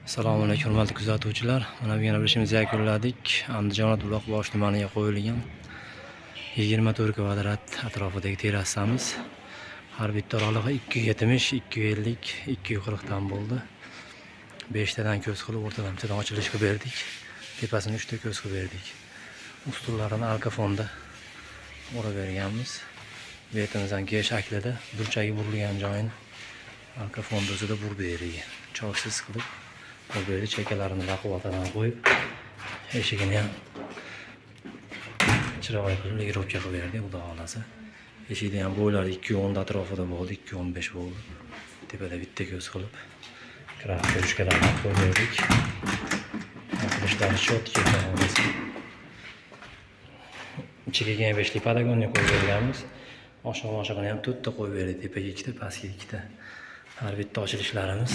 Assalomu alaykum hurmatli kuzatuvchilar. Mana bu yana bir ishimizni yakunladik. Andijon Buloqboshi tumaniga qo'yilgan 24 kvadrat atrofidagi terrasamiz. Har bitta oralig'i 270, 250, 240 dan bo'ldi. 5 tadan ko'z qilib o'rtadan bittadan ochilish qilib berdik. Tepasini 3 ta ko'z qilib berdik. Ustullarini arka fonda o'rab berganmiz. Betimizdan G shaklida burchagi burilgan joyini arka fonda o'zida burib berilgan. Choksiz qilib böyle çekelerini laquvatadan qo'yib, eshigini ham chiroyli qilib lirovka qilib berdik, xudo xolasa. Eshikda ham bo'ylari 2.10 atrofida bo'ldi, 2.15 bo'ldi. Tepada bitta ko'z qilib kirab ko'rishkalarni qo'yib berdik. Qilishlar chotki bo'ldi. Ichiga 5 li podagonni qo'yib berganmiz. Oshig'ini ham 4 ta qo'yib berdik, tepaga 2 ta, pastga 2 ta. Har bitta ochilishlarimiz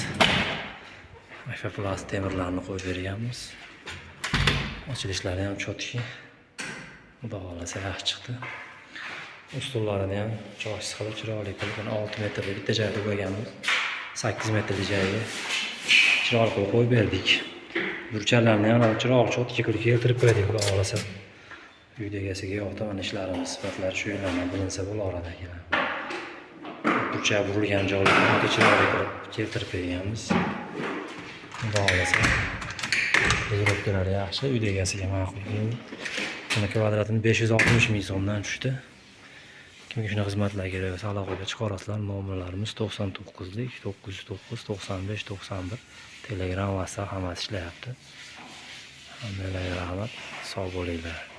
Plast temirlarni qo'yib berganmiz. Ochilishlari ham chotki. Xudo xolasa yaxshi chiqdi. Ustullarini ham choksiz qilib chiroyli qilib 6 metrli bitta joyda qo'yganmiz. 8 metrli joyga chiroyli qilib qo'yib berdik. Burchalarni ham chiroyli chotki qilib keltirib qo'ydik, xudo xolasa. Uyda egasiga yo'qdan ishlarimiz sifatlari shu yerlardan bilinsa bo'lardi ekan. Burcha burilgan joylarni chiroyli qilib keltirib berganmiz. Xudo xolasa lirovkalari yaxshi, uyda egasiga ma'qul keldi. Buni kvadratini 560 ming so'mdan tushdi. Kimga shuna xizmatlar kerak bo'lsa aloqaga chiqarasizlar. Nomerlarimiz 99 lik 909 95 91. Telegram, WhatsApp hammasi ishlayapti. Hammalarga rahmat. Sog' bo'linglar.